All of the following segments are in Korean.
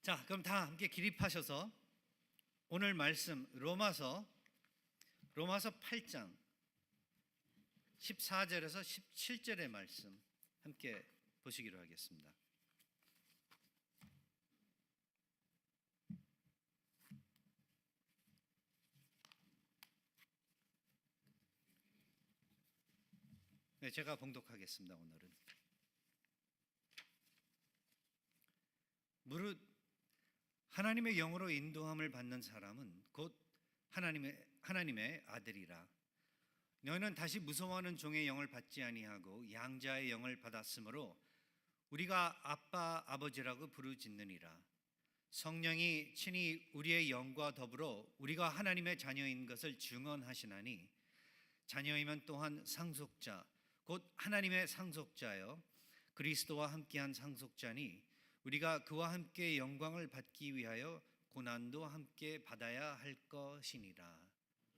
자, 그럼 다 함께 기립하셔서 오늘 말씀 로마서 8장 14절에서 17절의 말씀 함께 보시기로 하겠습니다. 네, 제가 봉독하겠습니다. 오늘은 무릇 하나님의 영으로 인도함을 받는 사람은 곧 하나님의 아들이라. 너희는 다시 무서워하는 종의 영을 받지 아니하고 양자의 영을 받았으므로 우리가 아빠 아버지라고 부르짖느니라. 성령이 친히 우리의 영과 더불어 우리가 하나님의 자녀인 것을 증언하시나니 자녀이면 또한 상속자 곧 하나님의 상속자여 그리스도와 함께한 상속자니 우리가 그와 함께 영광을 받기 위하여 고난도 함께 받아야 할 것이니라.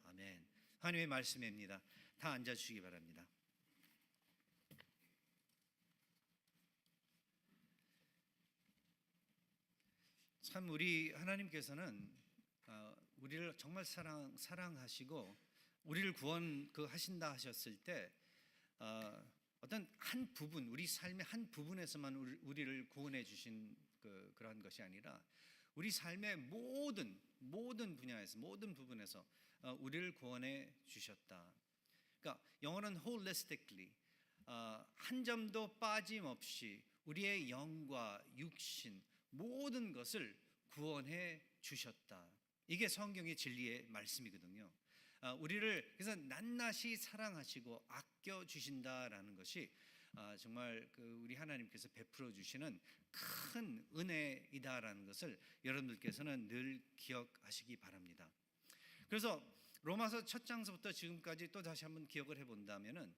아멘. 하나님의 말씀입니다. 다 앉아주시기 바랍니다. 참 우리 하나님께서는 우리를 정말 사랑하시고 우리를 하신다 하셨을 때 어떤 한 부분, 우리 삶의 한 부분에서만 우리를 구원해 주신 그러한 것이 아니라 우리 삶의 모든 분야에서, 모든 부분에서 우리를 구원해 주셨다. 그러니까 영어는 holistically, 한 점도 빠짐없이 우리의 영과 육신 모든 것을 구원해 주셨다. 이게 성경의 진리의 말씀이거든요. 우리를 그래서 낱낱이 사랑하시고 아껴 주신다라는 것이 정말 우리 하나님께서 베풀어 주시는 큰 은혜이다라는 것을 여러분들께서는 늘 기억하시기 바랍니다. 그래서 로마서 첫 장서부터 지금까지 또 다시 한번 기억을 해본다면은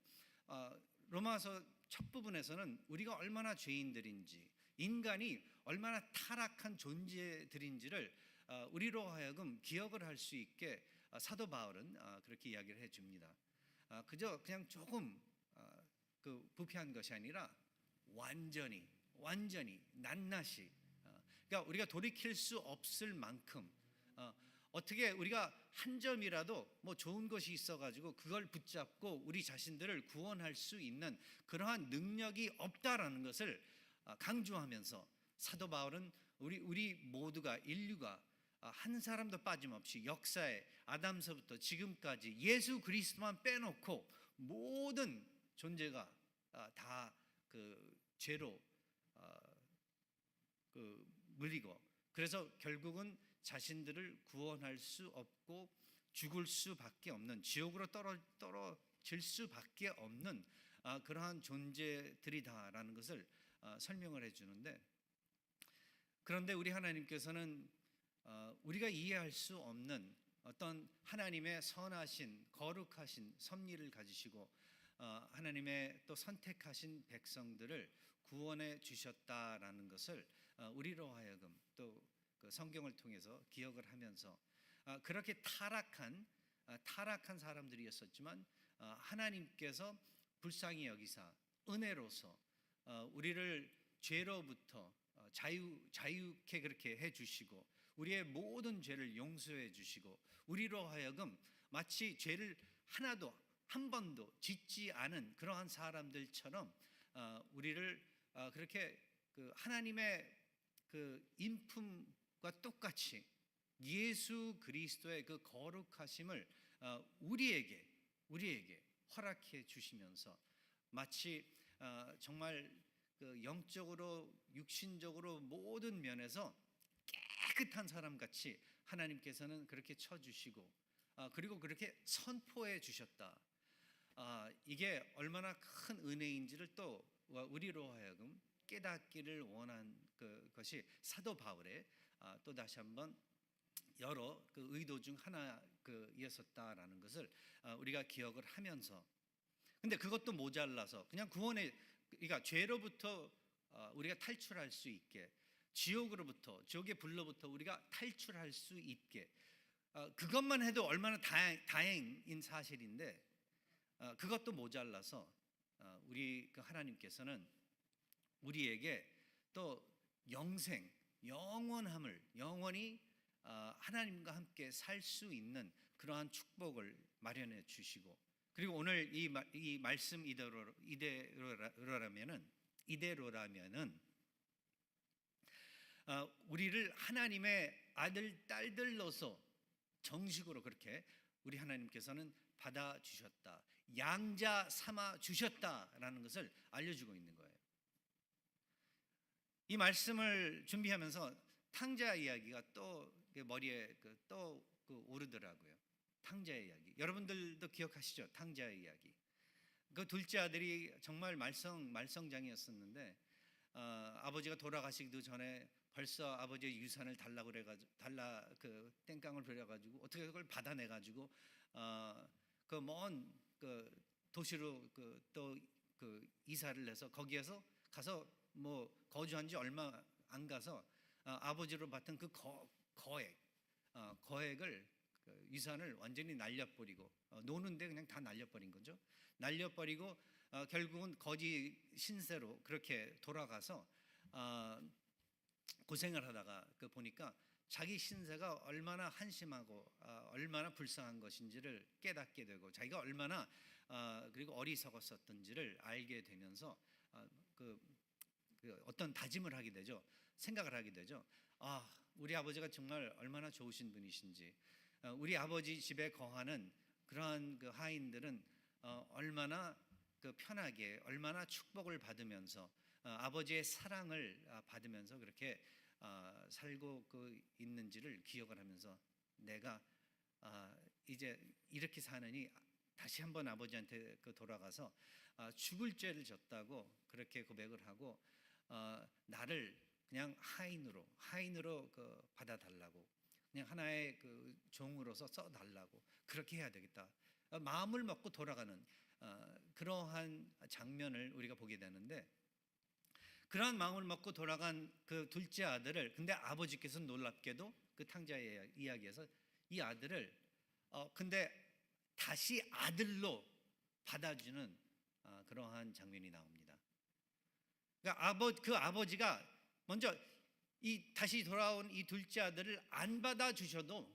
로마서 첫 부분에서는 우리가 얼마나 죄인들인지, 인간이 얼마나 타락한 존재들인지를 우리로 하여금 기억을 할 수 있게 사도 바울은 그렇게 이야기를 해줍니다. 그냥 조금 부패한 것이 아니라 완전히 낱낱이, 그러니까 우리가 돌이킬 수 없을 만큼 어떻게 우리가 한 점이라도 뭐 좋은 것이 있어가지고 그걸 붙잡고 우리 자신들을 구원할 수 있는 그러한 능력이 없다라는 것을 강조하면서 사도 바울은 우리 모두가 인류가 한 사람도 빠짐없이 역사의 아담서부터 지금까지 예수 그리스도만 빼놓고 모든 존재가 다 죄로 물리고 그래서 결국은 자신들을 구원할 수 없고 죽을 수밖에 없는, 지옥으로 떨어질 수밖에 없는 그러한 존재들이다라는 것을 설명을 해주는데, 그런데 우리 하나님께서는 우리가 이해할 수 없는 어떤 하나님의 선하신 거룩하신 섭리를 가지시고 하나님의 또 선택하신 백성들을 구원해 주셨다라는 것을 우리로 하여금 또 성경을 통해서 기억을 하면서 그렇게 타락한 사람들이었었지만 하나님께서 불쌍히 여기사 은혜로서 우리를 죄로부터 자유케 그렇게 해주시고 우리의 모든 죄를 용서해 주시고 우리로 하여금 마치 죄를 한 번도 짓지 않은 그러한 사람들처럼 우리를 그렇게 하나님의 인품과 똑같이 예수 그리스도의 그 거룩하심을 우리에게 허락해 주시면서 마치 정말 영적으로 육신적으로 모든 면에서 깨끗한 사람같이 하나님께서는 그렇게 쳐주시고 그리고 그렇게 선포해 주셨다. 이게 얼마나 큰 은혜인지를 또 우리로 하여금 깨닫기를 원한 것이 사도 바울의 또 다시 한번 여러 의도 중 하나였었다라는 것을 우리가 기억을 하면서, 근데 그것도 모자라서 그냥 그러니까 죄로부터 우리가 탈출할 수 있게, 지옥의 불로부터 우리가 탈출할 수 있게, 그것만 해도 얼마나 다행인 사실인데 그것도 모자라서 우리 하나님께서는 우리에게 또 영원히 하나님과 함께 살 수 있는 그러한 축복을 마련해 주시고, 그리고 오늘 이 말씀 이대로라면은 우리를 하나님의 아들 딸들로서 정식으로 그렇게 우리 하나님께서는 받아 주셨다, 양자 삼아 주셨다라는 것을 알려주고 있는 거예요. 이 말씀을 준비하면서 탕자 이야기가 또 머리에 또 오르더라고요. 탕자의 이야기. 여러분들도 기억하시죠? 탕자의 이야기. 그 둘째 아들이 정말 말썽장이었었는데 아버지가 돌아가시기도 전에 벌써 아버지의 유산을 달라고 그래가지고 땡깡을 부려가지고 어떻게 그걸 받아내가지고 그 먼 도시로 또 이사를 해서 거기에서 가서 뭐 거주한 지 얼마 안 가서 아버지로 받은 그 거액을 유산을 완전히 날려버리고 노는데 그냥 다 날려버린 거죠. 날려버리고 결국은 거지 신세로 그렇게 돌아가서 고생을 하다가 보니까 자기 신세가 얼마나 한심하고 얼마나 불쌍한 것인지를 깨닫게 되고, 자기가 얼마나 그리고 어리석었었던지를 알게 되면서 어떤 다짐을 하게 되죠. 생각을 하게 되죠. 우리 아버지가 정말 얼마나 좋으신 분이신지, 우리 아버지 집에 거하는 그러한 하인들은 얼마나 편하게, 얼마나 축복을 받으면서 아버지의 사랑을 받으면서 그렇게 살고 있는지를 기억을 하면서, 내가 이제 이렇게 사느니 다시 한번 아버지한테 돌아가서 죽을 죄를 졌다고 그렇게 고백을 하고 나를 그냥 하인으로 받아달라고, 그냥 하나의 종으로서 써달라고, 그렇게 해야 되겠다. 마음을 먹고 돌아가는 그러한 장면을 우리가 보게 되는데, 그러한 마음을 먹고 돌아간 그 둘째 아들을, 근데 아버지께서 놀랍게도 그 탕자의 이야기에서 이 아들을 근데 다시 아들로 받아주는 그러한 장면이 나옵니다. 그러니까 그 아버지가 먼저 이 다시 돌아온 이 둘째 아들을 안 받아주셔도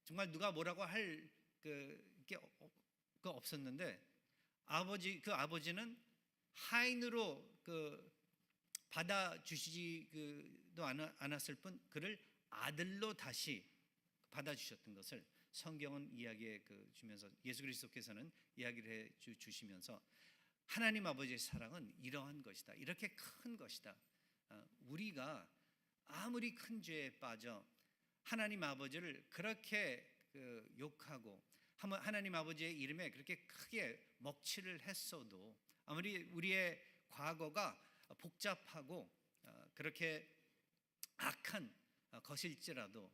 정말 누가 뭐라고 할 게 없었는데, 그 아버지는 하인으로 받아주시지도 않았을 뿐 그를 아들로 다시 받아주셨던 것을 성경은 이야기해 주면서, 예수 그리스도께서는 이야기를 해 주시면서 하나님 아버지의 사랑은 이러한 것이다, 이렇게 큰 것이다. 우리가 아무리 큰 죄에 빠져 하나님 아버지를 그렇게 욕하고 하나님 아버지의 이름에 그렇게 크게 먹칠을 했어도, 아무리 우리의 과거가 복잡하고 그렇게 악한 것일지라도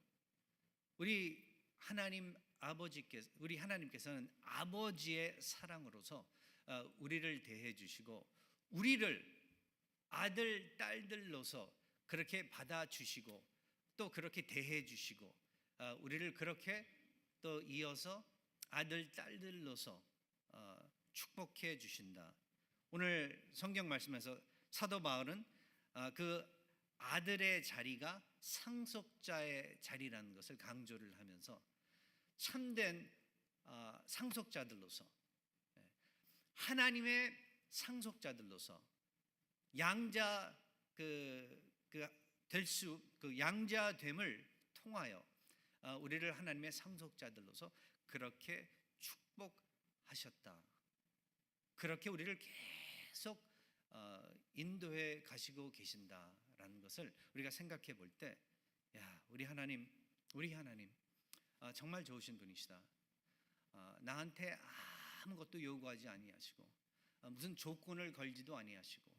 우리 하나님께서는 아버지의 사랑으로서 우리를 대해 주시고, 우리를 아들 딸들로서 그렇게 받아 주시고, 또 그렇게 대해 주시고, 우리를 그렇게 또 이어서 아들 딸들로서 축복해 주신다. 오늘 성경 말씀에서 사도 바울은 그 아들의 자리가 상속자의 자리라는 것을 강조를 하면서 참된 상속자들로서, 하나님의 상속자들로서 양자 양자됨을 통하여 우리를 하나님의 상속자들로서 그렇게 축복하셨다. 그렇게 우리를 계속 인도해 가시고 계신다라는 것을 우리가 생각해 볼 때, 우리 하나님 정말 좋으신 분이시다. 나한테 아무것도 요구하지 아니하시고 무슨 조건을 걸지도 아니하시고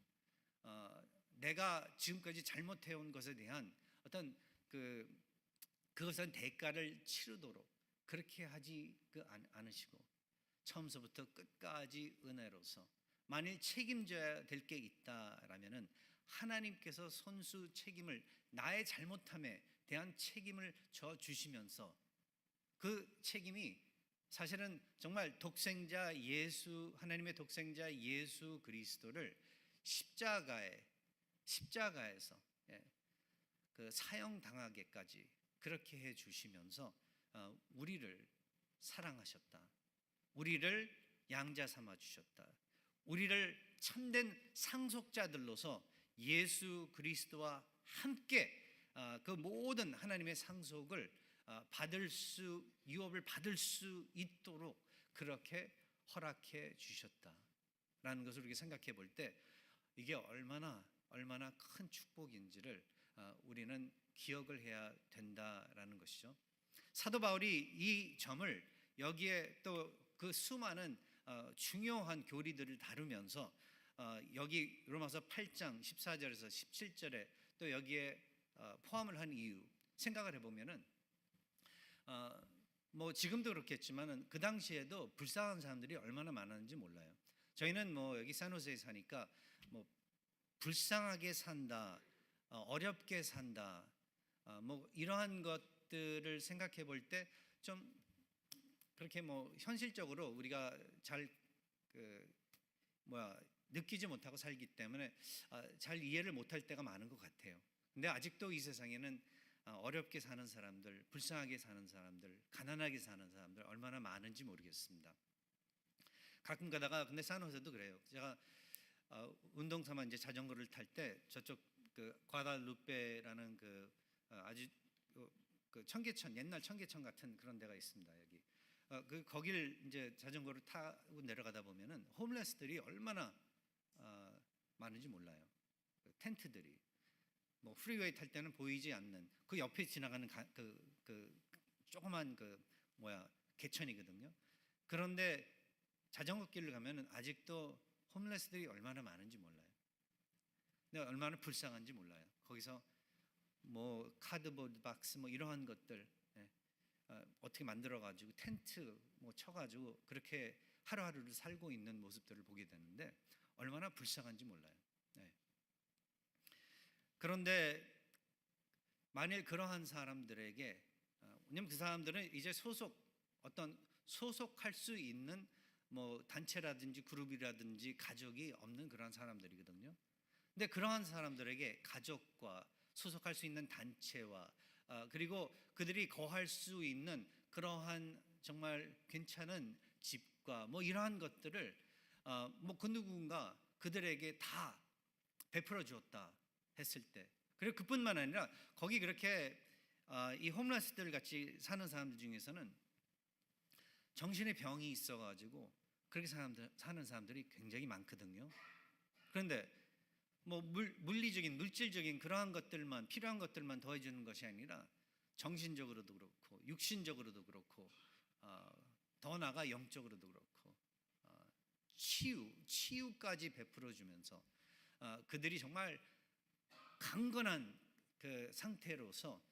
내가 지금까지 잘못해온 것에 대한 어떤 그것은 대가를 치르도록 그렇게 하지 않으시고, 처음서부터 끝까지 은혜로서 만일 책임져야 될 게 있다라면은 하나님께서 손수 책임을, 나의 잘못함에 대한 책임을 져 주시면서 그 책임이 사실은 정말 하나님의 독생자 예수 그리스도를 십자가에서 그 사형당하게까지 그렇게 해 주시면서 우리를 사랑하셨다. 우리를 양자 삼아 주셨다. 우리를 참된 상속자들로서 예수 그리스도와 함께 그 모든 하나님의 상속을 유업을 받을 수 있도록 그렇게 허락해 주셨다라는 것을 우리가 생각해 볼 때 이게 얼마나 큰 축복인지를 우리는 기억을 해야 된다라는 것이죠. 사도 바울이 이 점을 여기에 또 그 수많은 중요한 교리들을 다루면서 여기 로마서 8장 14절에서 17절에 또 여기에 포함을 한 이유 생각을 해보면은 뭐 지금도 그렇겠지만은 그 당시에도 불쌍한 사람들이 얼마나 많았는지 몰라요. 저희는 뭐 여기 산호세에 사니까 뭐 불쌍하게 산다, 어렵게 산다, 뭐 이러한 것들을 생각해 볼 때 좀 그렇게 뭐 현실적으로 우리가 잘 느끼지 못하고 살기 때문에 잘 이해를 못할 때가 많은 것 같아요. 근데 아직도 이 세상에는 어렵게 사는 사람들, 불쌍하게 사는 사람들, 가난하게 사는 사람들 얼마나 많은지 모르겠습니다. 가끔 가다가 근데 산호세도 그래요. 제가 운동 삼아 이제 자전거를 탈 때 저쪽 그 과다루페라는 그 아주 그 청계천 옛날 청계천 같은 그런 데가 있습니다. 여기 거길 이제 자전거를 타고 내려가다 보면은 홈레스들이 얼마나 많은지 몰라요. 그 텐트들이 뭐 프리웨이 탈 때는 보이지 않는 그 옆에 지나가는 그 조그만 개천이거든요. 그런데 자전거 길을 가면은 아직도 홈레스들이 얼마나 많은지 몰라요. 근데 얼마나 불쌍한지 몰라요. 거기서 뭐 카드보드 박스 뭐 이러한 것들 어떻게 만들어 가지고 텐트 뭐 쳐가지고 그렇게 하루하루를 살고 있는 모습들을 보게 되는데 얼마나 불쌍한지 몰라요. 그런데 만일 그러한 사람들에게 왜냐면 그 사람들은 이제 소속할 수 있는 뭐 단체라든지 그룹이라든지 가족이 없는 그러한 사람들이거든요. 근데 그러한 사람들에게 가족과 소속할 수 있는 단체와 그리고 그들이 거할 수 있는 그러한 정말 괜찮은 집과 뭐 이러한 것들을 뭐 그 누군가 그들에게 다 베풀어 주었다 했을 때 그리고 그뿐만 아니라 거기 그렇게 이 홈레스들 같이 사는 사람들 중에서는 정신의 병이 있어가지고 그렇게 사는 사람들이 굉장히 많거든요. 그런데 뭐 물질적인 그러한 것들만 필요한 것들만 더해주는 것이 아니라 정신적으로도 그렇고 육신적으로도 그렇고 더 나아가 영적으로도 그렇고 치유까지 베풀어주면서 그들이 정말 강건한 그 상태로서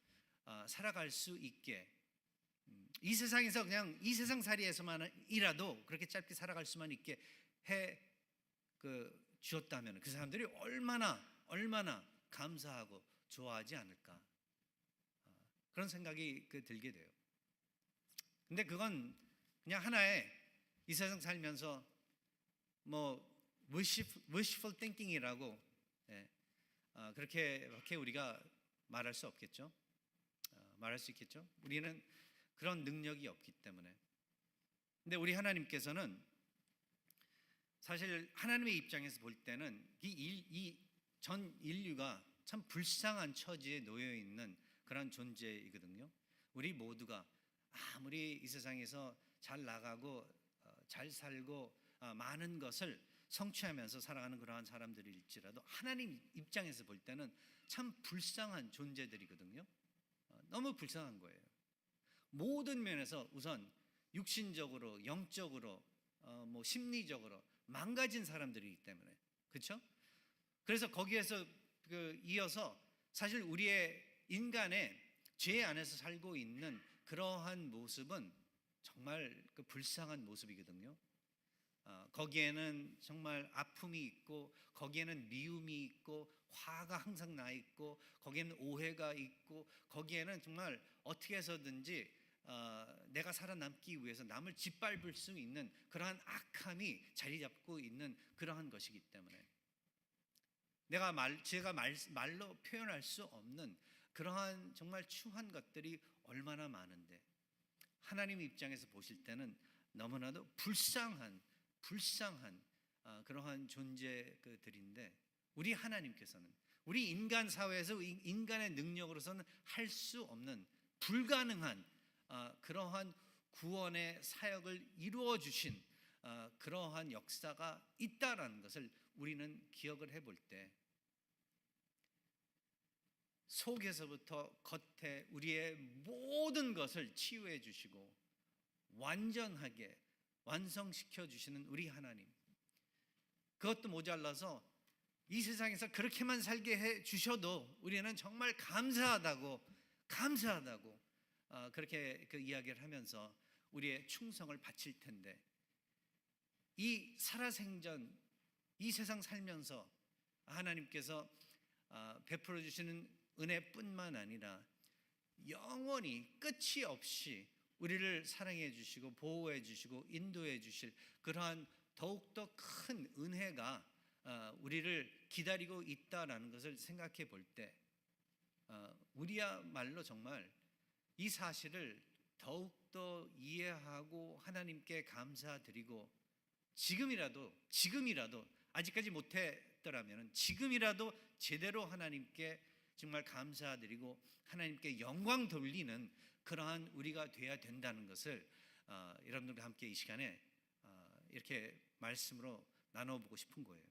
살아갈 수 있게 이 세상에서 그냥 이 세상살이에서만이라도 그렇게 짧게 살아갈 수만 있게 해 주었다면 그 사람들이 얼마나 감사하고 좋아하지 않을까 그런 생각이 들게 돼요. 근데 그건 그냥 하나의 이 세상 살면서 뭐 wishful thinking이라고 그렇게 우리가 말할 수 없겠죠. 말할 수 있겠죠. 우리는 그런 능력이 없기 때문에. 근데 우리 하나님께서는 사실 하나님의 입장에서 볼 때는 이 전 인류가 참 불쌍한 처지에 놓여 있는 그런 존재이거든요. 우리 모두가 아무리 이 세상에서 잘 나가고 잘 살고 많은 것을 성취하면서 살아가는 그러한 사람들일지라도 하나님 입장에서 볼 때는 참 불쌍한 존재들이거든요. 너무 불쌍한 거예요. 모든 면에서 우선 육신적으로, 영적으로, 뭐 심리적으로 망가진 사람들이기 때문에 그렇죠? 그래서 거기에서 이어서 사실 우리의 인간의 죄 안에서 살고 있는 그러한 모습은 정말 그 불쌍한 모습이거든요. 거기에는 정말 아픔이 있고 거기에는 미움이 있고 화가 항상 나 있고 거기에는 오해가 있고 거기에는 정말 어떻게 해서든지 내가 살아남기 위해서 남을 짓밟을 수 있는 그러한 악함이 자리 잡고 있는 그러한 것이기 때문에 제가 말로 표현할 수 없는 그러한 정말 추한 것들이 얼마나 많은데 하나님 입장에서 보실 때는 너무나도 불쌍한 그러한 존재들인데 우리 하나님께서는 우리 인간 사회에서 인간의 능력으로서는 할 수 없는 불가능한 그러한 구원의 사역을 이루어 주신 그러한 역사가 있다라는 것을 우리는 기억을 해볼 때 속에서부터 겉에 우리의 모든 것을 치유해 주시고 완전하게 완성시켜 주시는 우리 하나님, 그것도 모자라서 이 세상에서 그렇게만 살게 해 주셔도 우리는 정말 감사하다고 그렇게 그 이야기를 하면서 우리의 충성을 바칠 텐데 이 살아생전 이 세상 살면서 하나님께서 베풀어 주시는 은혜뿐만 아니라 영원히 끝이 없이 우리를 사랑해 주시고 보호해 주시고 인도해 주실 그러한 더욱더 큰 은혜가 우리를 기다리고 있다라는 것을 생각해 볼 때 우리야말로 정말 이 사실을 더욱더 이해하고 하나님께 감사드리고 지금이라도 아직까지 못했더라면 지금이라도 제대로 하나님께 정말 감사드리고 하나님께 영광 돌리는 그러한 우리가 돼야 된다는 것을 여러분들과 함께 이 시간에 이렇게 말씀으로 나눠보고 싶은 거예요.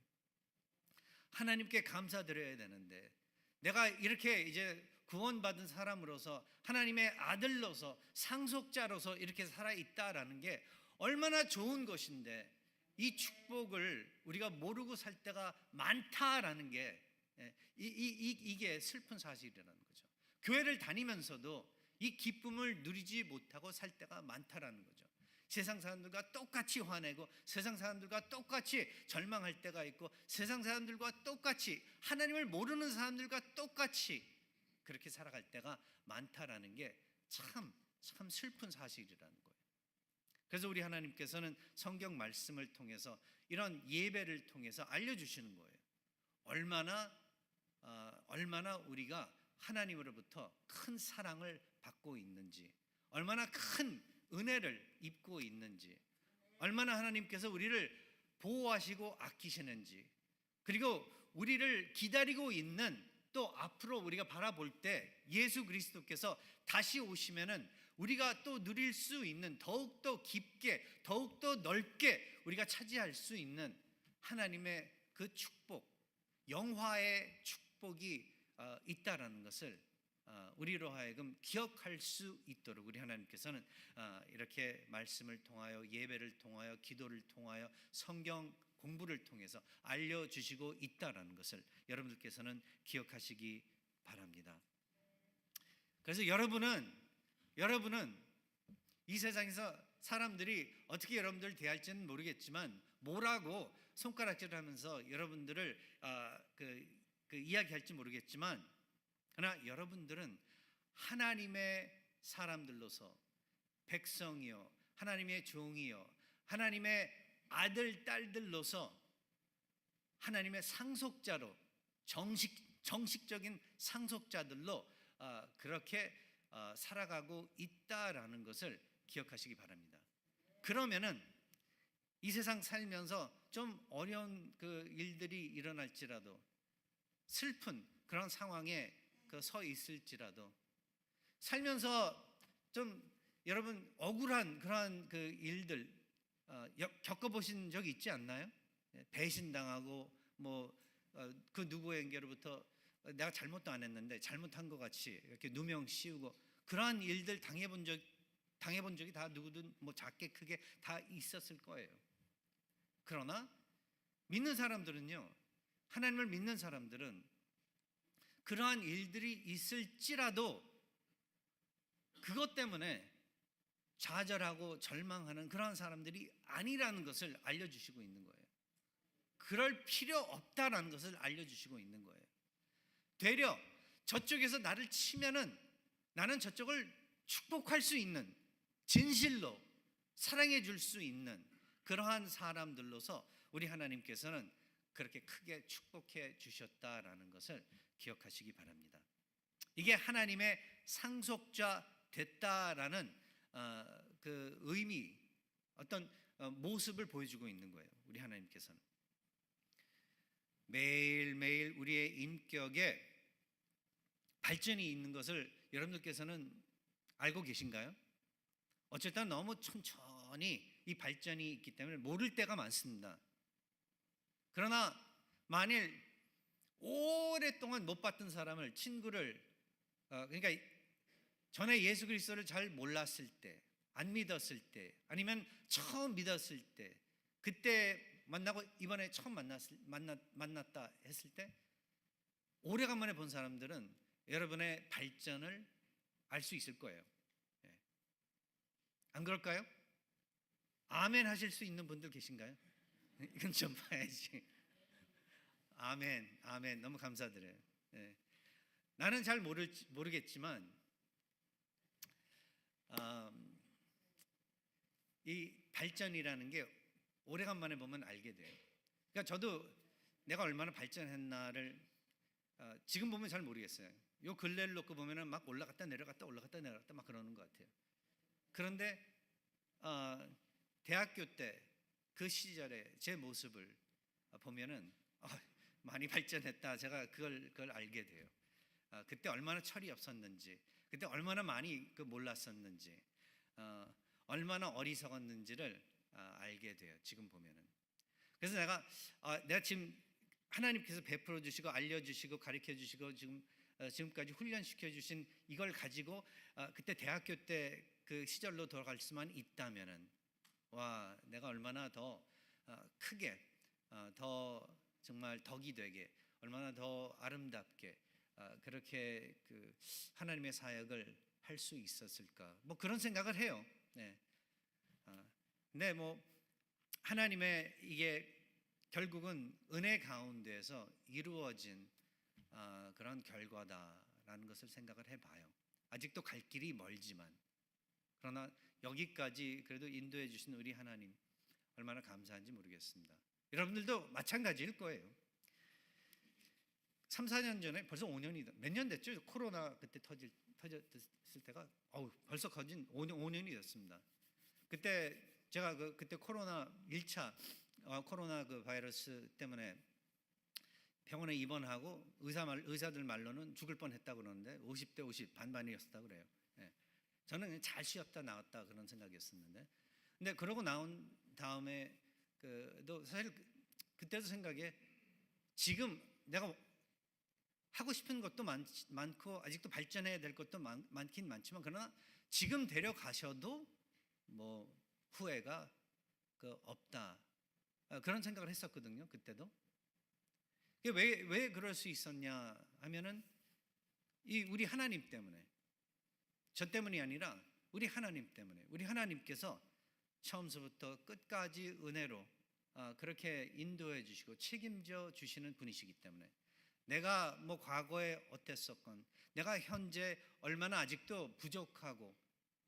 하나님께 감사드려야 되는데 내가 이렇게 이제 구원받은 사람으로서 하나님의 아들로서 상속자로서 이렇게 살아있다라는 게 얼마나 좋은 것인데 이 축복을 우리가 모르고 살 때가 많다라는 게 이게 슬픈 사실이라는 거죠. 교회를 다니면서도 이 기쁨을 누리지 못하고 살 때가 많다라는 거죠. 세상 사람들과 똑같이 화내고 세상 사람들과 똑같이 절망할 때가 있고 세상 사람들과 똑같이 하나님을 모르는 사람들과 똑같이 그렇게 살아갈 때가 많다라는 게 참 슬픈 사실이라는 거예요. 그래서 우리 하나님께서는 성경 말씀을 통해서 이런 예배를 통해서 알려주시는 거예요. 얼마나 우리가 하나님으로부터 큰 사랑을 받고 있는지, 얼마나 큰 은혜를 입고 있는지, 얼마나 하나님께서 우리를 보호하시고 아끼시는지, 그리고 우리를 기다리고 있는 또 앞으로 우리가 바라볼 때 예수 그리스도께서 다시 오시면은 우리가 또 누릴 수 있는 더욱더 깊게 더욱더 넓게 우리가 차지할 수 있는 하나님의 그 축복, 영화의 축복이 있다라는 것을 우리로 하여금 기억할 수 있도록 우리 하나님께서는 이렇게 말씀을 통하여 예배를 통하여 기도를 통하여 성경 공부를 통해서 알려주시고 있다라는 것을 여러분들께서는 기억하시기 바랍니다. 그래서 여러분은 이 세상에서 사람들이 어떻게 여러분들을 대할지는 모르겠지만 뭐라고 손가락질을 하면서 여러분들을 그 이야기할지 모르겠지만 그러나 여러분들은 하나님의 사람들로서 백성이요 하나님의 종이요 하나님의 아들 딸들로서 하나님의 상속자로 정식적인 상속자들로 그렇게 살아가고 있다라는 것을 기억하시기 바랍니다. 그러면은 이 세상 살면서 좀 어려운 그 일들이 일어날지라도 슬픈 그런 상황에 서 있을지라도 살면서 좀 여러분 억울한 그러한 그 일들 겪어보신 적이 있지 않나요? 배신당하고 그 누구에게로부터 내가 잘못도 안 했는데 잘못한 것 같이 이렇게 누명 씌우고 그러한 일들 당해본 적이 다 누구든 작게 크게 다 있었을 거예요. 그러나 믿는 사람들은요, 하나님을 믿는 사람들은 그러한 일들이 있을지라도 그것 때문에 좌절하고 절망하는 그러한 사람들이 아니라는 것을 알려주시고 있는 거예요. 그럴 필요 없다라는 것을 알려주시고 있는 거예요. 되려 저쪽에서 나를 치면은 나는 저쪽을 축복할 수 있는, 진실로 사랑해 줄 수 있는 그러한 사람들로서 우리 하나님께서는 그렇게 크게 축복해 주셨다라는 것을 기억하시기 바랍니다. 이게 하나님의 상속자 됐다라는 그 의미, 어떤 모습을 보여주고 있는 거예요. 우리 하나님께서는 매일매일 우리의 인격에 발전이 있는 것을 여러분들께서는 알고 계신가요? 어쨌든 너무 천천히 이 발전이 있기 때문에 모를 때가 많습니다. 그러나 만일 오랫동안 못 봤던 사람을, 친구를, 그러니까 전에 예수 그리스도를 잘 몰랐을 때, 안 믿었을 때, 아니면 처음 믿었을 때, 그때 만나고 이번에 처음 만났다 했을 때, 오래간만에 본 사람들은 여러분의 발전을 알 수 있을 거예요. 안 그럴까요? 아멘 하실 수 있는 분들 계신가요? 이건 좀 봐야지. 아멘, 아멘. 너무 감사드려요. 나는 잘 모르겠지만 이 발전이라는 게 오래간만에 보면 알게 돼요. 그러니까 저도 내가 얼마나 발전했나를 지금 보면 잘 모르겠어요. 요 근래를 놓고 보면은 막 올라갔다 내려갔다 막 그러는 것 같아요. 그런데 대학교 때 그 시절에 제 모습을 보면은 많이 발전했다. 제가 그걸 알게 돼요. 그때 얼마나 철이 없었는지, 그때 얼마나 많이 몰랐었는지, 얼마나 어리석었는지를 알게 돼요. 지금 보면은. 그래서 내가 지금 하나님께서 베풀어 주시고 알려주시고 가르쳐 주시고 지금까지 훈련시켜 주신 이걸 가지고 그때 대학교 때 그 시절로 돌아갈 수만 있다면은, 와, 내가 얼마나 더 크게, 더 정말 덕이 되게, 얼마나 더 아름답게 그렇게 그 하나님의 사역을 할 수 있었을까, 뭐 그런 생각을 해요. 네. 근데 뭐 하나님의 이게 결국은 은혜 가운데서 이루어진 그런 결과다라는 것을 생각을 해봐요. 아직도 갈 길이 멀지만, 그러나 여기까지 그래도 인도해 주신 우리 하나님 얼마나 감사한지 모르겠습니다. 여러분들도 마찬가지일 거예요. 3, 4년 전에, 벌써 5년이 몇 년 됐죠? 코로나 그때 터졌을 때가 벌써 거진 5년이 됐습니다. 그때 제가 그때 코로나 1차 코로나 그 바이러스 때문에 병원에 입원하고 의사들 말로는 죽을 뻔했다고 그러는데 50대 50 반반이었다고 그래요. 저는 잘 쉬었다 나왔다 그런 생각이었었는데, 근데 그러고 나온 다음에 또 사실 그때도 생각에, 지금 내가 하고 싶은 것도 많고 아직도 발전해야 될 것도 많긴 많지만, 그러나 지금 데려가셔도 뭐 후회가 없다, 그런 생각을 했었거든요. 그때도. 왜 그럴 수 있었냐 하면은 우리 하나님 때문에, 저 때문이 아니라 우리 하나님 때문에, 우리 하나님께서 처음서부터 끝까지 은혜로 그렇게 인도해 주시고 책임져 주시는 분이시기 때문에, 내가 뭐 과거에 어땠었건, 내가 현재 얼마나 아직도 부족하고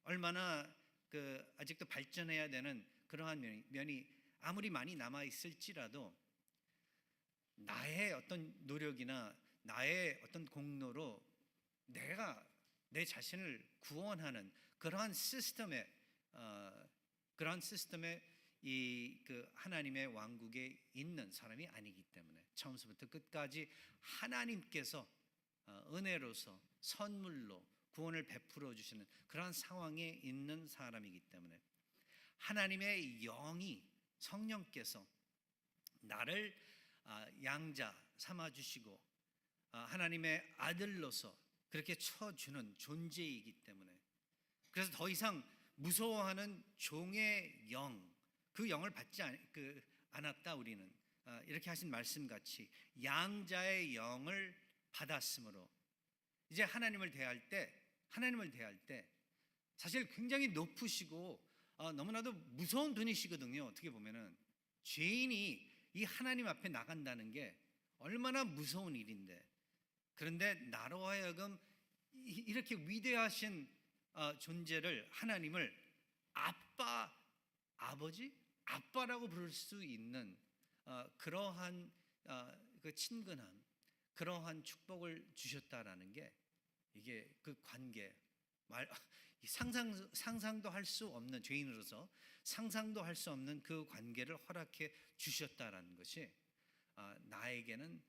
얼마나 아직도 발전해야 되는 그러한 면이 아무리 많이 남아 있을지라도, 나의 어떤 노력이나 나의 어떤 공로로 내가 내 자신을 구원하는 그러한 시스템에 이 하나님의 왕국에 있는 사람이 아니기 때문에, 처음부터 끝까지 하나님께서 은혜로서 선물로 구원을 베풀어 주시는 그러한 상황에 있는 사람이기 때문에, 하나님의 영이, 성령께서 나를 양자 삼아 주시고 하나님의 아들로서 그렇게 쳐주는 존재이기 때문에, 그래서 더 이상 무서워하는 종의 영, 그 영을 받지 않았다. 우리는 이렇게 하신 말씀같이 양자의 영을 받았으므로, 이제 하나님을 대할 때 사실 굉장히 높으시고 너무나도 무서운 분이시거든요. 어떻게 보면은 죄인이 이 하나님 앞에 나간다는 게 얼마나 무서운 일인데, 그런데 나로 하여금 이렇게 위대하신 존재를, 하나님을 아빠라고 부를 수 있는 그러한 그 친근함, 그러한 축복을 주셨다라는 게 이게 그 관계 말 상상도 할 수 없는, 죄인으로서 상상도 할 수 없는 그 관계를 허락해 주셨다라는 것이 나에게는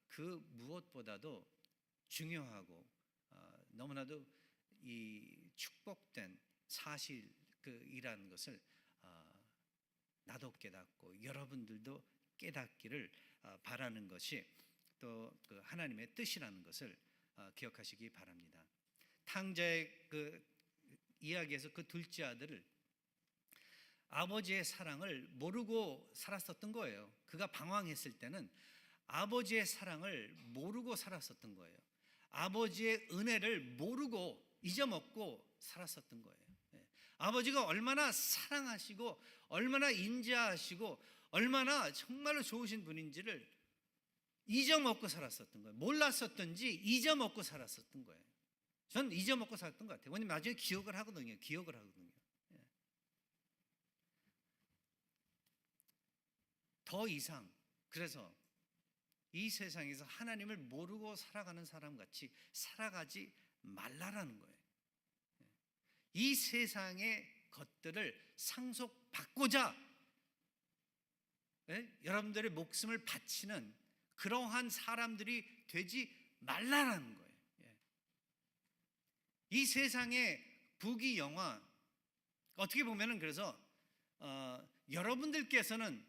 그 무엇보다도 중요하고 너무나도 이 축복된 사실이라는 것을 나도 깨닫고 여러분들도 깨닫기를 바라는 것이 또 그 하나님의 뜻이라는 것을 기억하시기 바랍니다. 탕자의 그 이야기에서 그 둘째 아들을 아버지의 사랑을 모르고 살았었던 거예요. 그가 방황했을 때는 아버지의 사랑을 모르고 살았었던 거예요. 아버지의 은혜를 모르고 잊어먹고 살았었던 거예요. 아버지가 얼마나 사랑하시고 얼마나 인자하시고 얼마나 정말로 좋으신 분인지를 잊어먹고 살았었던 거예요. 몰랐었던지 잊어먹고 살았었던 거예요. 전 잊어먹고 살았던 것 같아요. 왜냐면 나중에 기억을 하거든요. 더 이상, 그래서 이 세상에서 하나님을 모르고 살아가는 사람 같이 살아가지 말라라는 거예요. 이 세상의 것들을 상속받고자 여러분들의 목숨을 바치는 그러한 사람들이 되지 말라라는 거예요. 이 세상의 부귀영화, 어떻게 보면은 그래서 여러분들께서는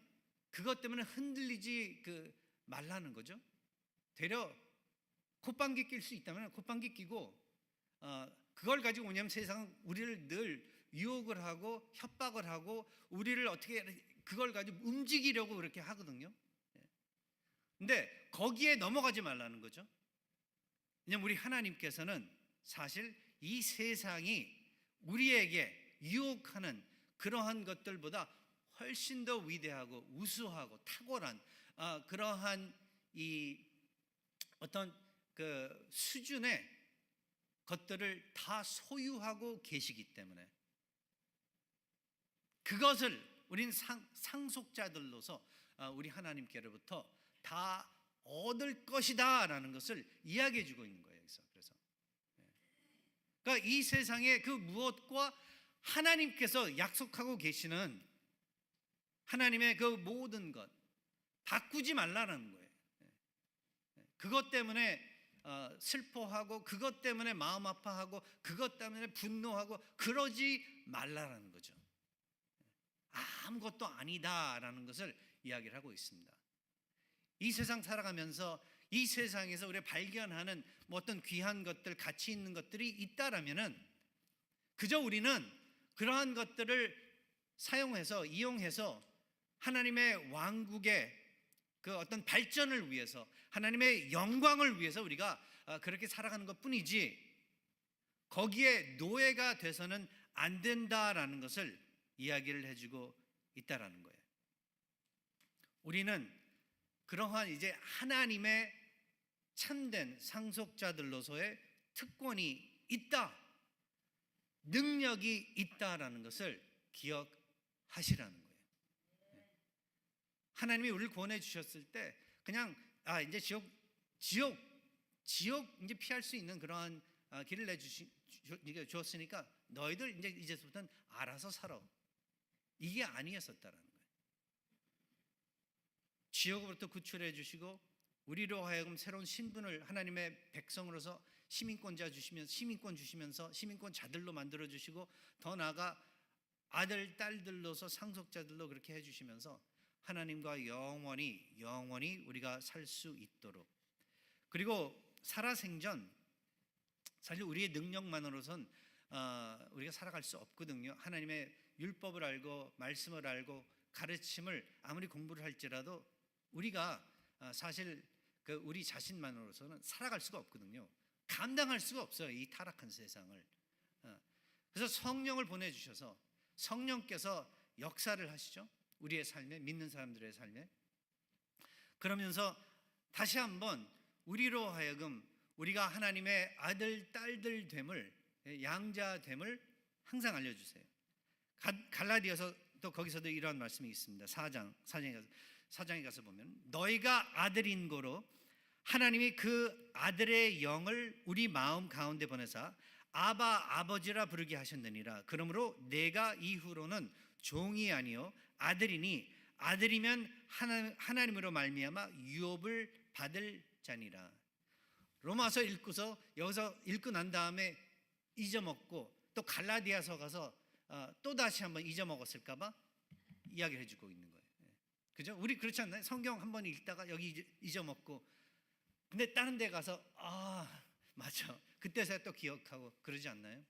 그것 때문에 흔들리지 말라는 거죠. 되려 콧방귀 낄 수 있다면 콧방귀 끼고 그걸 가지고 뭐냐면 세상은 우리를 늘 유혹을 하고 협박을 하고 우리를 어떻게 그걸 가지고 움직이려고 그렇게 하거든요. 근데 거기에 넘어가지 말라는 거죠. 왜냐면 우리 하나님께서는 사실 이 세상이 우리에게 유혹하는 그러한 것들보다 훨씬 더 위대하고 우수하고 탁월한 그러한 이 어떤 그 수준의 것들을 다 소유하고 계시기 때문에 그것을 우린 상속자들로서 우리 하나님께로부터 다 얻을 것이다 라는 것을 이야기해 주고 있는 거예요. 그래서 그러니까 이 세상의 그 무엇과 하나님께서 약속하고 계시는 하나님의 그 모든 것 바꾸지 말라는 거예요. 그것 때문에 슬퍼하고 그것 때문에 마음 아파하고 그것 때문에 분노하고 그러지 말라라는 거죠. 아무것도 아니다라는 것을 이야기를 하고 있습니다. 이 세상 살아가면서 이 세상에서 우리가 발견하는 뭐 어떤 귀한 것들, 가치 있는 것들이 있다라면은 그저 우리는 그러한 것들을 사용해서 이용해서 하나님의 왕국의 그 어떤 발전을 위해서 하나님의 영광을 위해서 우리가 그렇게 살아가는 것뿐이지 거기에 노예가 돼서는 안 된다라는 것을 이야기를 해주고 있다라는 거예요. 우리는 그러한 이제 하나님의 참된 상속자들로서의 특권이 있다, 능력이 있다라는 것을 기억하시라는 거예요. 하나님이 우리를 구원해 주셨을 때 그냥 이제 지옥 이제 피할 수 있는 그러한 길을 주었으니까 너희들 이제부터는 알아서 살아. 이게 아니었었다라는 거예요. 지옥으로부터 구출해 주시고 우리로 하여금 새로운 신분을 하나님의 백성으로서 시민권 주시면서 시민권자들로 만들어 주시고 더 나아가 아들 딸들로서 상속자들로 그렇게 해 주시면서 하나님과 영원히 우리가 살 수 있도록, 그리고 살아생전 사실 우리의 능력만으로선 우리가 살아갈 수 없거든요. 하나님의 율법을 알고 말씀을 알고 가르침을 아무리 공부를 할지라도 우리가 사실 우리 자신만으로서는 살아갈 수가 없거든요. 감당할 수가 없어요, 이 타락한 세상을. 그래서 성령을 보내주셔서 성령께서 역사를 하시죠. 우리의 삶에, 믿는 사람들의 삶에. 그러면서 다시 한번 우리로 하여금 우리가 하나님의 아들, 딸들 됨을, 양자됨을 항상 알려주세요. 갈라디아서 또 거기서도 이러한 말씀이 있습니다. 4장에 가서 보면 너희가 아들인 고로 하나님이 그 아들의 영을 우리 마음 가운데 보내사 아바 아버지라 부르게 하셨느니라. 그러므로 내가 이후로는 종이 아니요 아들이니 아들이면 하나님으로 말미암아 유업을 받을 자니라. 로마서 읽고서 여기서 읽고 난 다음에 잊어먹고 또 갈라디아서 가서 또 다시 한번 잊어먹었을까봐 이야기를 해주고 있는 거예요. 그죠? 우리 그렇지 않나요? 성경 한번 읽다가 여기 잊어먹고, 근데 다른 데 가서 맞아, 그때서야 또 기억하고 그러지 않나요?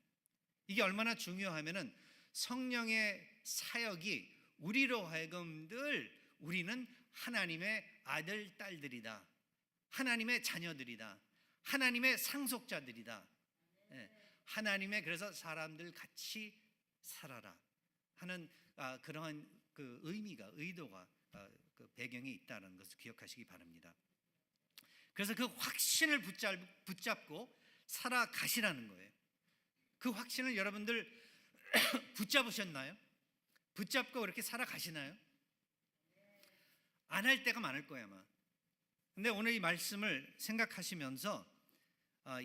이게 얼마나 중요하면은 성령의 사역이 우리로 하여금 늘 우리는 하나님의 아들 딸들이다, 하나님의 자녀들이다, 하나님의 상속자들이다, 하나님의 그래서 사람들 같이 살아라 하는 그러한 그 의미가, 의도가, 그 배경이 있다는 것을 기억하시기 바랍니다. 그래서 그 확신을 붙잡고 살아가시라는 거예요. 그 확신을 여러분들 붙잡으셨나요? 붙잡고 그렇게 살아가시나요? 안 할 때가 많을 거예요 아마. 근데 오늘 이 말씀을 생각하시면서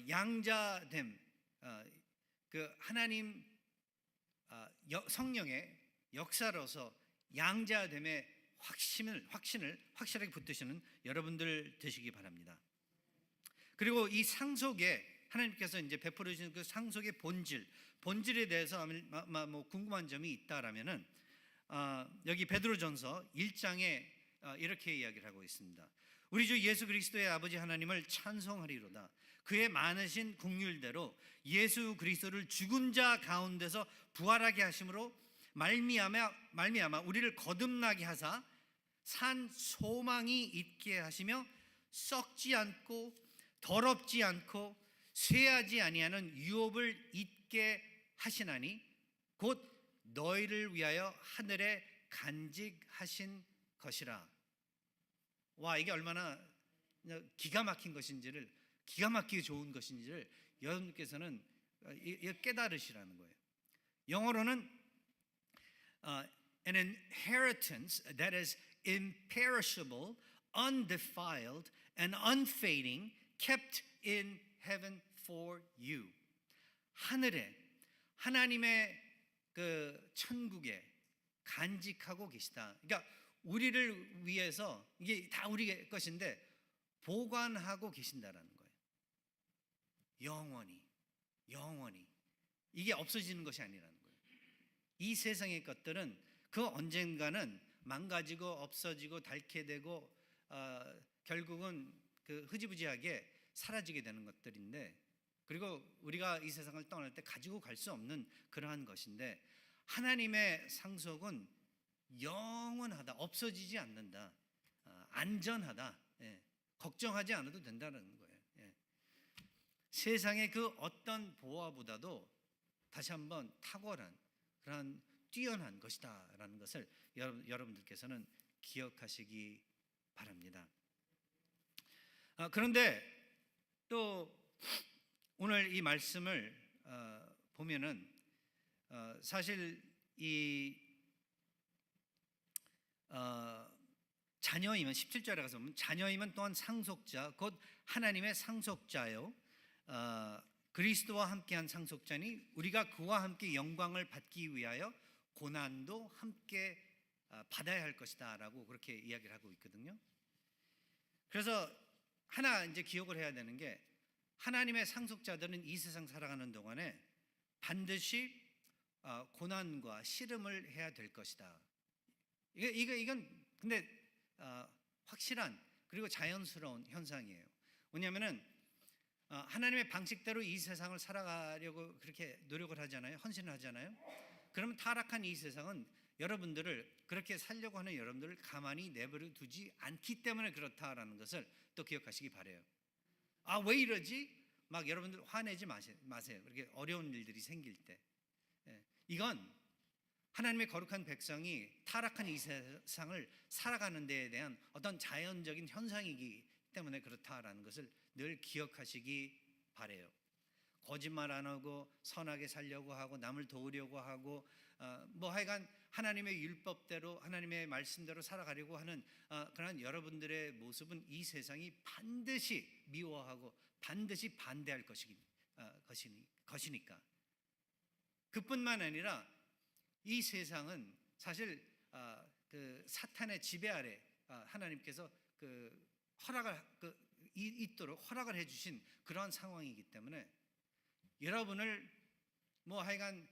양자됨, 그 하나님 성령의 역사로서 양자됨의 확신을 확실하게 붙드시는 여러분들 되시기 바랍니다. 그리고 이 상속에 하나님께서 이제 베풀어 주시는 그 상속의 본질에 대해서 뭐 궁금한 점이 있다라면은 여기 베드로전서 1장에 이렇게 이야기를 하고 있습니다. 우리 주 예수 그리스도의 아버지 하나님을 찬송하리로다. 그의 많으신 긍휼대로 예수 그리스도를 죽은 자 가운데서 부활하게 하심으로 말미암아 우리를 거듭나게 하사 산 소망이 있게 하시며 썩지 않고 더럽지 않고 쇠하지 아니하는 유업을 잊게 하시나니 곧 너희를 위하여 하늘에 간직하신 것이라. 와, 이게 얼마나 기가 막힌 것인지를, 기가 막히게 좋은 것인지를 여러분께서는 깨달으시라는 거예요. 영어로는 an inheritance that is imperishable, undefiled, and unfading, kept in heaven for you. 하늘에, 하나님의 그 천국에 간직하고 계시다. 그러니까 우리를 위해서, 이게 다 우리의 것인데 보관하고 계신다라는 거예요. 영원히 이게 없어지는 것이 아니라는 거예요. 이 세상의 것들은 그 언젠가는 망가지고 없어지고 닳게 되고 결국은 그 흐지부지하게 사라지게 되는 것들인데, 그리고 우리가 이 세상을 떠날 때 가지고 갈 수 없는 그러한 것인데, 하나님의 상속은 영원하다, 없어지지 않는다, 안전하다, 걱정하지 않아도 된다는 거예요. 세상의 그 어떤 보화보다도 다시 한번 탁월한 그런 뛰어난 것이다라는 것을 여러분들께서는 기억하시기 바랍니다. 그런데 또 오늘 이 말씀을 보면은 사실 이 자녀이면 17절에 가서 보면 자녀이면 또한 상속자 곧 하나님의 상속자요 그리스도와 함께한 상속자니 우리가 그와 함께 영광을 받기 위하여 고난도 함께 받아야 할 것이다라고 그렇게 이야기를 하고 있거든요. 그래서 하나 이제 기억을 해야 되는 게, 하나님의 상속자들은 이 세상 살아가는 동안에 반드시 고난과 씨름을 해야 될 것이다. 이건 근데 확실한 그리고 자연스러운 현상이에요. 왜냐하면은 하나님의 방식대로 이 세상을 살아가려고 그렇게 노력을 하잖아요. 헌신을 하잖아요. 그러면 타락한 이 세상은 여러분들을, 그렇게 살려고 하는 여러분들을 가만히 내버려 두지 않기 때문에 그렇다라는 것을 또 기억하시기 바라요. 왜 이러지? 막 여러분들 화내지 마세요. 그렇게 어려운 일들이 생길 때. 이건 하나님의 거룩한 백성이 타락한 이 세상을 살아가는 데에 대한 어떤 자연적인 현상이기 때문에 그렇다라는 것을 늘 기억하시기 바라요. 거짓말 안 하고 선하게 살려고 하고 남을 도우려고 하고 뭐 하여간 하나님의 율법대로 하나님의 말씀대로 살아가려고 하는 그런 여러분들의 모습은 이 세상이 반드시 미워하고 반드시 반대할 것이니까. 그뿐만 아니라 이 세상은 사실 그 사탄의 지배 아래 하나님께서 있도록 허락을 해주신 그러한 상황이기 때문에 여러분을 뭐 하여간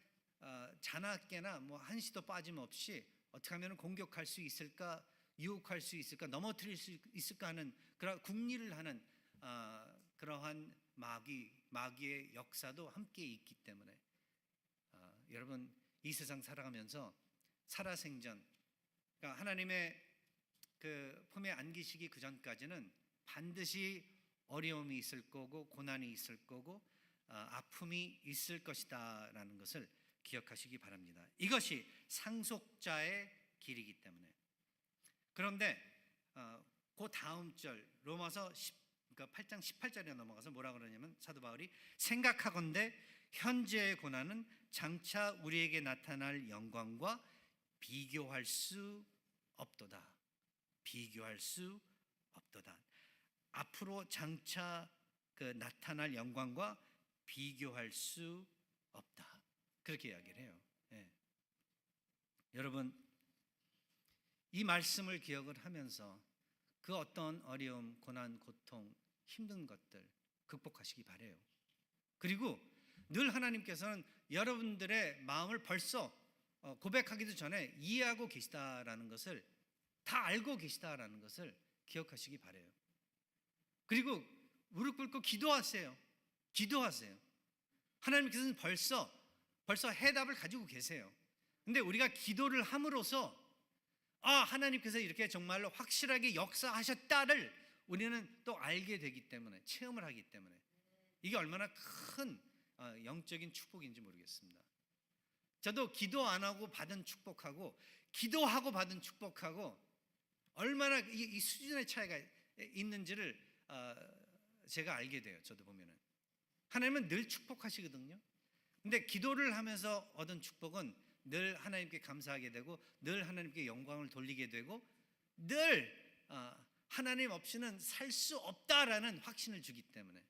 자나깨나 뭐 한시도 빠짐없이 어떻게 하면 공격할 수 있을까, 유혹할 수 있을까, 넘어뜨릴 수 있을까 하는 그런 궁리를 하는 그러한 마귀의 역사도 함께 있기 때문에 여러분 이 세상 살아가면서 살아생전, 그러니까 하나님의 그 품에 안기시기 그 전까지는 반드시 어려움이 있을 거고 고난이 있을 거고 아픔이 있을 것이다라는 것을 기억하시기 바랍니다. 이것이 상속자의 길이기 때문에. 그런데 그 다음 절 로마서 그러니까 8장 18절에 넘어가서 뭐라 그러냐면 사도 바울이 생각하건대 현재의 고난은 장차 우리에게 나타날 영광과 비교할 수 없도다. 비교할 수 없도다. 앞으로 장차 그 나타날 영광과 비교할 수 없다. 그렇게 이야기를 해요. 예. 여러분 이 말씀을 기억을 하면서 그 어떤 어려움, 고난, 고통, 힘든 것들 극복하시기 바래요. 그리고 늘 하나님께서는 여러분들의 마음을 벌써 고백하기도 전에 이해하고 계시다라는 것을 다 알고 계시다라는 것을 기억하시기 바래요. 그리고 무릎 꿇고 기도하세요. 기도하세요. 하나님께서는 벌써 해답을 가지고 계세요. 근데 우리가 기도를 함으로써 하나님께서 이렇게 정말로 확실하게 역사하셨다를 우리는 또 알게 되기 때문에, 체험을 하기 때문에 이게 얼마나 큰 영적인 축복인지 모르겠습니다. 저도 기도 안 하고 받은 축복하고 기도하고 받은 축복하고 얼마나 이 수준의 차이가 있는지를 제가 알게 돼요. 저도 보면은 하나님은 늘 축복하시거든요. 근데 기도를 하면서 얻은 축복은 늘 하나님께 감사하게 되고 늘 하나님께 영광을 돌리게 되고 늘 하나님 없이는 살 수 없다라는 확신을 주기 때문에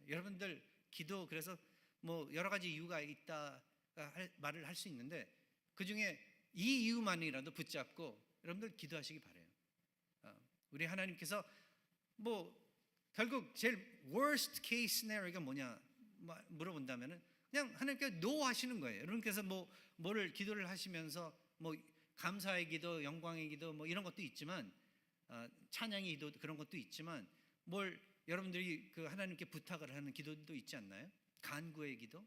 여러분들 기도 그래서 뭐 여러 가지 이유가 있다 말을 할 수 있는데 그 중에 이 이유만이라도 붙잡고 여러분들 기도하시기 바래요. 우리 하나님께서 뭐 결국 제일 worst case scenario가 뭐냐 물어본다면은 그냥 하나님께서 no 하시는 거예요. 여러분께서 뭐를 기도를 하시면서 뭐 감사의 기도, 영광의 기도 뭐 이런 것도 있지만 찬양의 기도 그런 것도 있지만 뭘 여러분들이 그 하나님께 부탁을 하는 기도도 있지 않나요? 간구의 기도.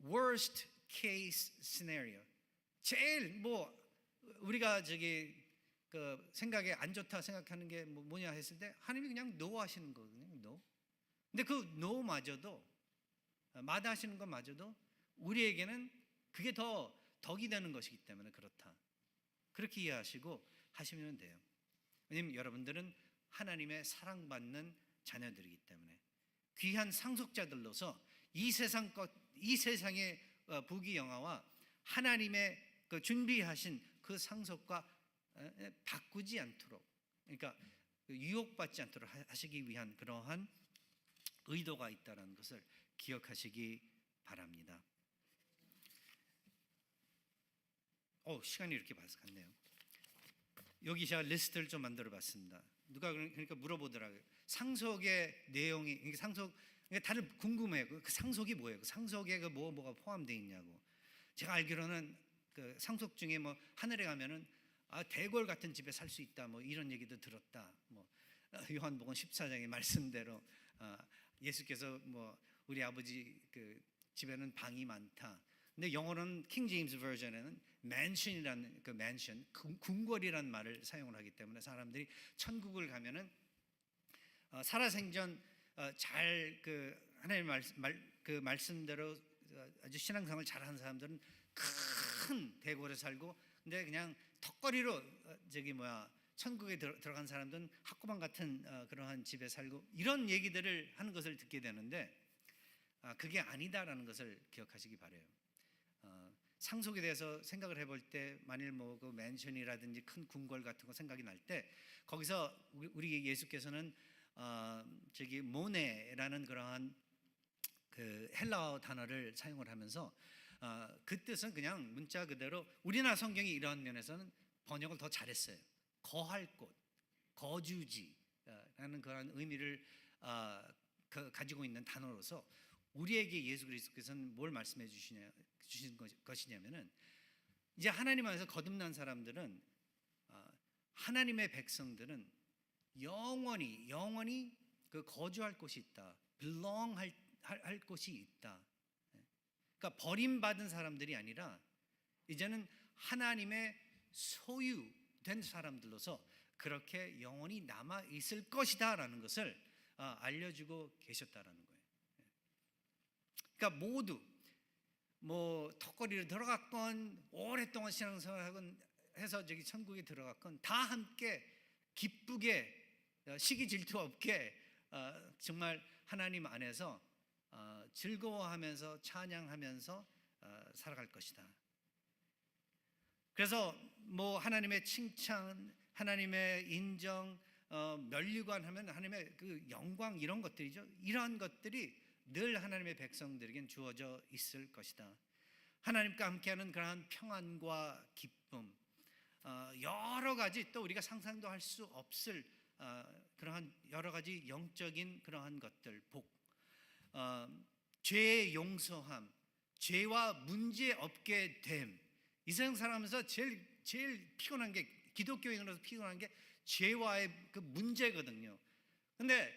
worst case scenario. 제일 뭐 우리가 그 생각에 안 좋다 생각하는 게 뭐냐 했을 때 하나님이 그냥 no 하시는 거거든요. no. 근데 그 no마저도 마다하시는 것마저도 우리에게는 그게 더 덕이 되는 것이기 때문에 그렇다. 그렇게 이해하시고 하시면 돼요. 왜냐하면 여러분들은 하나님의 사랑받는 자녀들이기 때문에 귀한 상속자들로서 이 세상의 부귀영화와 하나님의 그 준비하신 그 상속과 바꾸지 않도록, 그러니까 유혹받지 않도록 하시기 위한 그러한 의도가 있다는 것을 기억하시기 바랍니다. 시간이 이렇게 갔네요. 여기 제가 리스트를 좀 만들어봤습니다. 누가 그러니까 물어보더라고요. 상속의 내용이 다들 궁금해요. 그 상속이 뭐예요? 그 상속에 뭐가 포함되어 있냐고. 제가 알기로는 그 상속 중에 뭐 하늘에 가면은 대궐 같은 집에 살 수 있다. 뭐 이런 얘기도 들었다. 뭐 요한복음 14장의 말씀대로 예수께서 뭐 우리 아버지 그 집에는 방이 많다. 근데 영어로는 킹 제임스 버전에는 맨션이라는 그 맨션 궁궐이라는 말을 사용을 하기 때문에 사람들이 천국을 가면은 살아생전 잘 그 하나님 그 말씀대로 아주 신앙생활 잘하는 사람들은 큰 대궐에 살고 근데 그냥 턱걸이로 천국에 들어간 사람들은 학구방 같은 그러한 집에 살고 이런 얘기들을 하는 것을 듣게 되는데 그게 아니다라는 것을 기억하시기 바라요. 상속에 대해서 생각을 해볼 때 만일 뭐 그 맨션이라든지 큰 궁궐 같은 거 생각이 날 때 거기서 우리 예수께서는 저기 모네라는 그러한 그 헬라어 단어를 사용을 하면서 그 뜻은 그냥 문자 그대로 우리나라 성경이 이런 면에서는 번역을 더 잘했어요. 거할 곳, 거주지라는 그런 의미를 가지고 있는 단어로서 우리에게 예수 그리스도께서는 뭘 말씀해 주신 것이냐면은 이제 하나님 안에서 거듭난 사람들은 하나님의 백성들은 영원히 그 거주할 곳이 있다, belong할 곳이 있다. 그러니까 버림받은 사람들이 아니라 이제는 하나님의 소유된 사람들로서 그렇게 영원히 남아 있을 것이다라는 것을 알려주고 계셨다라는 거예요. 그러니까 모두 뭐 턱걸이를 들어갔건 오랫동안 신앙생활하건 해서 저기 천국에 들어갔건 다 함께 기쁘게 시기 질투 없게 정말 하나님 안에서 즐거워하면서 찬양하면서 살아갈 것이다. 그래서 뭐 하나님의 칭찬, 하나님의 인정, 면류관 하면 하나님의 그 영광 이런 것들이죠. 이러한 것들이 늘 하나님의 백성들에겐 주어져 있을 것이다. 하나님과 함께하는 그러한 평안과 기쁨, 여러 가지 또 우리가 상상도 할 수 없을 그러한 여러 가지 영적인 그러한 것들, 복, 죄의 용서함, 죄와 문제 없게 됨. 이 세상 살아가면서 제일 피곤한 게 기독교인으로서 피곤한 게 죄와의 그 문제거든요. 근데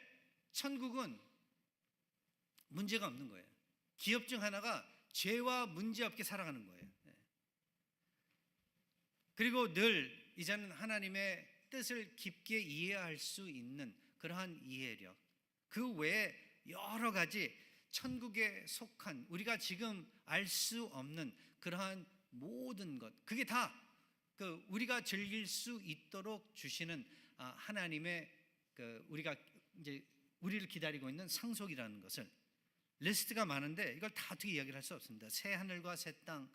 천국은 문제가 없는 거예요. 기업 중 하나가 죄와 문제 없게 살아가는 거예요. 그리고 늘 이제는 하나님의 뜻을 깊게 이해할 수 있는 그러한 이해력, 그 외에 여러 가지 천국에 속한 우리가 지금 알 수 없는 그러한 모든 것, 그게 다 그 우리가 즐길 수 있도록 주시는 하나님의 그 우리가 이제 우리를 기다리고 있는 상속이라는 것을, 리스트가 많은데 이걸 다 어떻게 이야기를 할 수 없습니다. 새 하늘과 새 땅,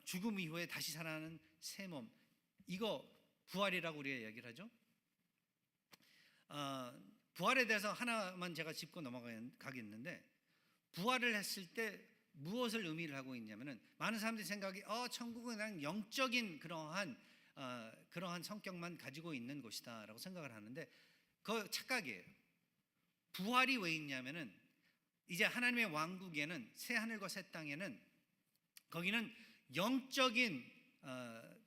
죽음 이후에 다시 살아나는 새 몸, 이거 부활이라고 우리가 이야기를 하죠. 부활에 대해서 하나만 제가 짚고 넘어가겠는데, 부활을 했을 때 무엇을 의미를 하고 있냐면은 많은 사람들이 생각이 천국은 그냥 영적인 그러한 성격만 가지고 있는 곳이다라고 생각을 하는데 그 착각이에요. 부활이 왜 있냐면은 이제 하나님의 왕국에는 새 하늘과 새 땅에는 거기는 영적인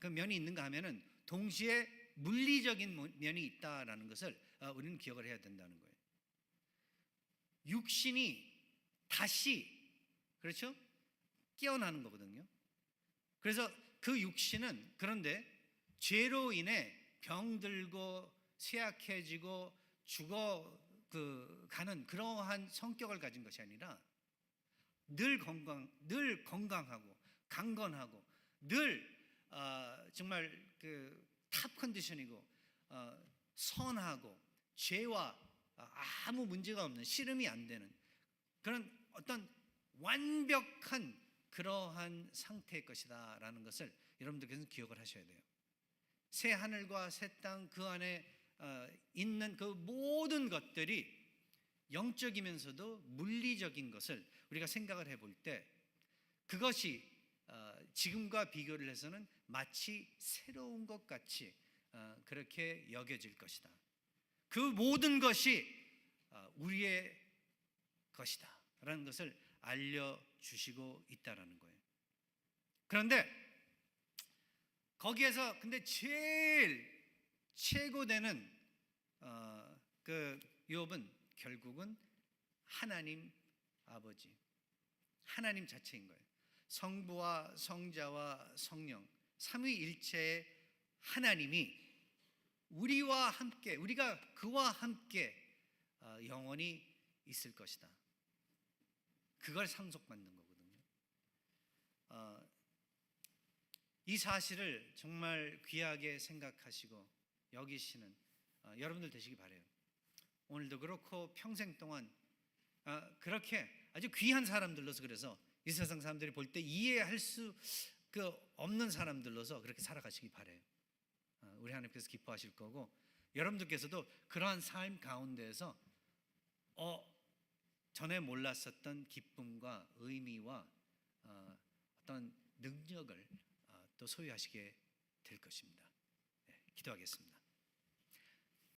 그 면이 있는가 하면은 동시에 물리적인 면이 있다라는 것을 우리는 기억을 해야 된다는 거예요. 육신이 다시, 그렇죠? 깨어나는 거거든요. 그래서 그 육신은 그런데 죄로 인해 병들고 쇠약해지고 죽어가는 그러한 성격을 가진 것이 아니라 늘 건강하고 강건하고 늘 정말 그 탑 컨디션이고 선하고 죄와 아무 문제가 없는, 씨름이 안 되는 그런 어떤 완벽한 그러한 상태의 것이다 라는 것을 여러분들께서는 기억을 하셔야 돼요. 새 하늘과 새 땅, 그 안에 있는 그 모든 것들이 영적이면서도 물리적인 것을 우리가 생각을 해볼 때 그것이 지금과 비교를 해서는 마치 새로운 것 같이 그렇게 여겨질 것이다. 그 모든 것이 우리의 것이다 라는 것을 알려주시고 있다라는 거예요. 그런데 거기에서 근데 제일 최고되는 그 욥은 결국은 하나님 아버지, 하나님 자체인 거예요. 성부와 성자와 성령 삼위일체의 하나님이 우리와 함께, 우리가 그와 함께 영원히 있을 것이다. 그걸 상속받는 거거든요. 이 사실을 정말 귀하게 생각하시고 여기시는 여러분들 되시기 바라요. 오늘도 그렇고 평생 동안 그렇게 아주 귀한 사람들로서, 그래서 이 세상 사람들이 볼 때 이해할 수 없는 사람들로서 그렇게 살아가시기 바래요. 우리 하나님께서 기뻐하실 거고, 여러분들께서도 그러한 삶 가운데에서 전에 몰랐었던 기쁨과 의미와 어떤 능력을 또 소유하시게 될 것입니다. 기도하겠습니다.